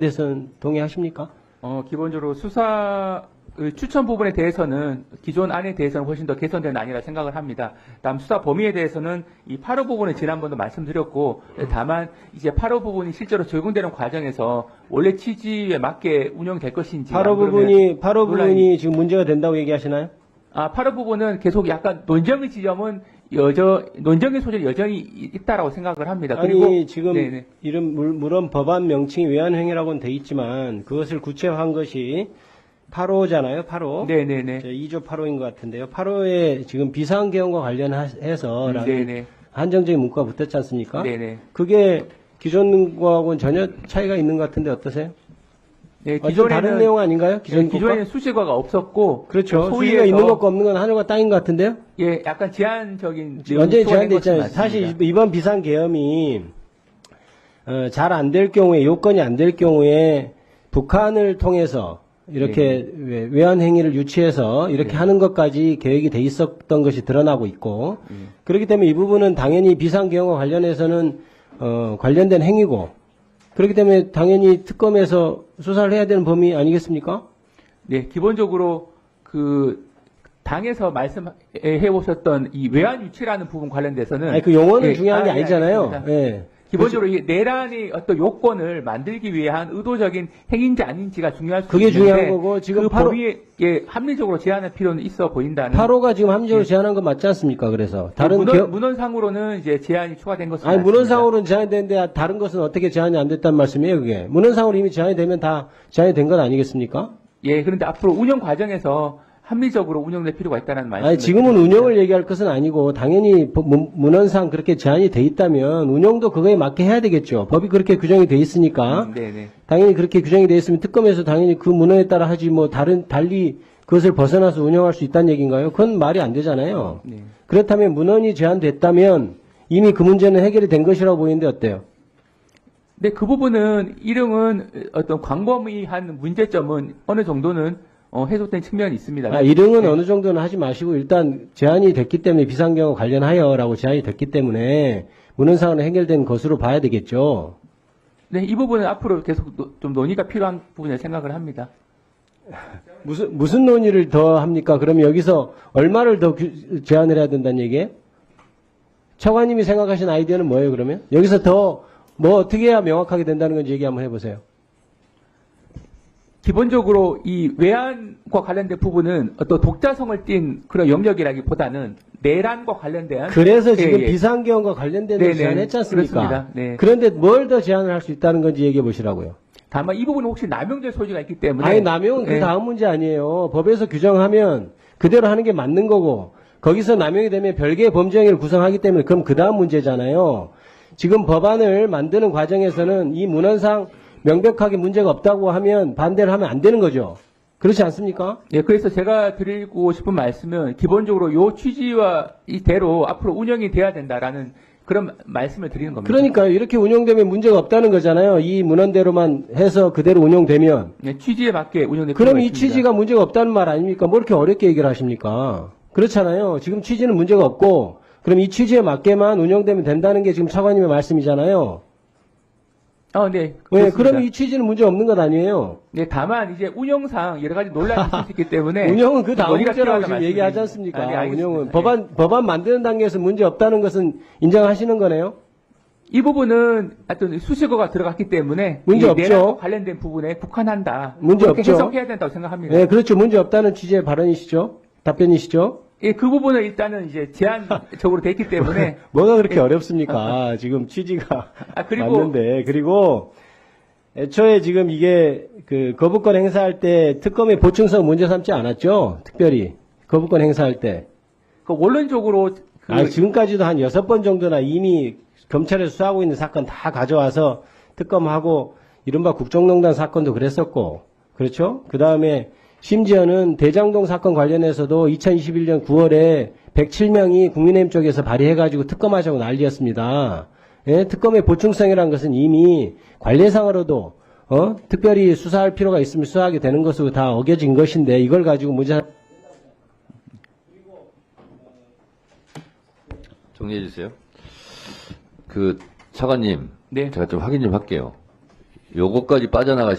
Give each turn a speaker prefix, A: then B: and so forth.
A: 대해서는 동의하십니까?
B: 기본적으로 수사 추천 부분에 대해서는 기존 안에 대해서는 훨씬 더 개선된 안이라 생각을 합니다. 다음 수사 범위에 대해서는 이 8호 부분은 지난번도 말씀드렸고, 다만 이제 8호 부분이 실제로 적용되는 과정에서 원래 취지에 맞게 운영될 것인지
A: 8호 부분이 지금 문제가 된다고 얘기하시나요?
B: 8호 부분은 계속 약간 논쟁의 지점은 논쟁의 소지는 여전히 있다라고 생각을 합니다.
A: 아니
B: 그리고
A: 지금
B: 네네.
A: 물론 법안 명칭이 외환행위라고는 돼 있지만 그것을 구체화한 것이 8호잖아요. 8호.
B: 네네네.
A: 2조 8호인 것 같은데요. 8호에 지금 비상계엄과 관련해서
B: 네네.
A: 한정적인 문구가 붙었지 않습니까?
B: 네네.
A: 그게 기존과는 전혀 차이가 있는 것 같은데 어떠세요?
B: 네,
A: 다른 내용 아닌가요?
B: 기존에는 수식어가 없었고,
A: 그렇죠.
B: 소위에서
A: 수식어가 있는 것과 없는 건 하늘과 땅인 것 같은데요?
B: 예, 약간 제한적인
A: 완전히
B: 내용이
A: 제한돼 있잖아요.
B: 맞습니다.
A: 사실 이번 비상계엄이 잘 안 될 경우에, 요건이 안 될 경우에 북한을 통해서 이렇게 외환행위를 유치해서 이렇게 하는 것까지 계획이 돼 있었던 것이 드러나고 있고, 그렇기 때문에 이 부분은 당연히 비상계엄과 관련해서는 관련된 행위고, 그렇기 때문에 당연히 특검에서 수사를 해야 되는 범위 아니겠습니까?
B: 네, 기본적으로 당에서 말씀해 보셨던 이 외환 유치라는 부분 관련돼서는
A: 아니, 그 용어는
B: 예,
A: 중요한 게 아니잖아요.
B: 알겠습니다.
A: 예.
B: 기본적으로 이 내란의 어떤 요건을 만들기 위한 의도적인 행위인지 아닌지가 중요할 수
A: 그게
B: 있는데
A: 중요한 거고, 지금
B: 그
A: 8호
B: 범위에 합리적으로 제한할 필요는 있어 보인다는.
A: 8호가 지금 합리적으로
B: 예.
A: 제한한 거 맞지 않습니까? 그래서 다른
B: 문헌상으로는 이제 제한이 추가된 것은
A: 아니
B: 맞습니다.
A: 문헌상으로는 제한이 되는데 다른 것은 어떻게 제한이 안 됐단 말씀이에요, 그게. 문헌상으로 이미 제한이 되면 다 제한이 된 것 아니겠습니까?
B: 예, 그런데 앞으로 운영 과정에서 합리적으로 운영될 필요가 있다는 말씀.
A: 아니 지금은 운영을 얘기할 것은 아니고 당연히 문헌상 그렇게 제한이 돼 있다면 운영도 그거에 맞게 해야 되겠죠. 법이 그렇게 규정이 돼 있으니까
B: 네네.
A: 당연히 그렇게 규정이 돼 있으면 특검에서 당연히 그 문헌에 따라 하지 뭐 달리 그것을 벗어나서 운영할 수 있다는 얘기인가요? 그건 말이 안 되잖아요.
B: 네.
A: 그렇다면 문헌이 제한됐다면 이미 그 문제는 해결이 된 것이라고 보이는데 어때요?
B: 근데 그 부분은 일흥은 어떤 광범위한 문제점은 어느 정도는 해소된 측면이 있습니다.
A: 일흥은
B: 네.
A: 어느 정도는 하지 마시고 일단 제한이 됐기 때문에 비상경우 관련하여라고 제한이 됐기 때문에 문헌상으로 해결된 것으로 봐야 되겠죠.
B: 네, 이 부분은 앞으로 계속 좀 논의가 필요한 부분이라고 생각을 합니다.
A: 무슨 논의를 더 합니까? 그러면 여기서 얼마를 더 제한을 해야 된다는 얘기예요? 차관님이 생각하신 아이디어는 뭐예요, 그러면? 여기서 더 뭐 어떻게 해야 명확하게 된다는 건지 얘기 한번 해보세요.
B: 기본적으로 이 외환과 관련된 부분은 어떤 독자성을 띈 그런 영역이라기보다는 내란과 관련된.
A: 그래서 지금
B: 예.
A: 비상경과 관련된 걸
B: 네네.
A: 제한했지 않습니까?
B: 그렇습니다. 네.
A: 그런데 뭘 더 제한을 할 수 있다는 건지 얘기해 보시라고요.
B: 다만 이 부분은 혹시 남용될 소지가 있기 때문에.
A: 아니 남용은 그
B: 네.
A: 다음 문제 아니에요. 법에서 규정하면 그대로 하는 게 맞는 거고 거기서 남용이 되면 별개의 범죄 행위를 구성하기 때문에 그럼 그 다음 문제잖아요. 지금 법안을 만드는 과정에서는 이 문헌상 명백하게 문제가 없다고 하면 반대를 하면 안 되는 거죠. 그렇지 않습니까?
B: 예, 그래서 제가 드리고 싶은 말씀은 기본적으로 요 취지와 이대로 앞으로 운영이 돼야 된다라는 그런 말씀을 드리는 겁니다.
A: 그러니까 이렇게 운영되면 문제가 없다는 거잖아요. 이 문헌대로만 해서 그대로 운영되면.
B: 예, 취지에 맞게 운영될
A: 그럼
B: 필요가
A: 이
B: 있습니다.
A: 취지가 문제가 없다는 말 아닙니까? 뭐 이렇게 어렵게 얘기를 하십니까? 그렇잖아요. 지금 취지는 문제가 없고 그럼 이 취지에 맞게만 운영되면 된다는 게 지금 차관님의 말씀이잖아요.
B: 네.
A: 왜?
B: 그렇습니다.
A: 그럼 이 취지는 문제 없는 것 아니에요.
B: 네, 다만 이제 운영상 여러 가지 논란이 있을 수 있기 때문에
A: 운영은 그 다음
B: 논의가
A: 문제라고
B: 필요하다는
A: 지금 얘기하지
B: 말씀입니다.
A: 않습니까?
B: 네, 알겠습니다.
A: 운영은
B: 예.
A: 법안 만드는 단계에서 문제 없다는 것은 인정하시는 거네요.
B: 이 부분은 어떤 수식어가 들어갔기 때문에
A: 문제
B: 이
A: 없죠.
B: 내란과 관련된 부분에 국한한다.
A: 문제
B: 그렇게
A: 없죠.
B: 해석해야 된다고 생각합니다.
A: 네, 그렇죠. 문제 없다는 취지의 발언이시죠? 답변이시죠?
B: 예, 그 부분은 일단은 이제 제한적으로 돼 있기 때문에
A: 뭐가 그렇게 어렵습니까? 지금 취지가
B: 그리고
A: 맞는데. 그리고 애초에 지금 이게 그 거부권 행사할 때 특검의 보충성 문제 삼지 않았죠? 특별히 거부권 행사할 때.
B: 그 원론적으로
A: 지금까지도 한 6번 정도나 이미 검찰에서 수사하고 있는 사건 다 가져와서 특검하고 이른바 국정농단 사건도 그랬었고, 그렇죠? 그 다음에 심지어는 대장동 사건 관련해서도 2021년 9월에 107명이 국민의힘 쪽에서 발의해가지고 특검하자고 난리였습니다. 예? 특검의 보충성이라는 것은 이미 관례상으로도 특별히 수사할 필요가 있으면 수사하게 되는 것으로 다 어겨진 것인데 이걸 가지고 문제.
C: 정리해 주세요. 차관님,
B: 네.
C: 제가 좀 확인 좀 할게요. 요거까지 빠져나가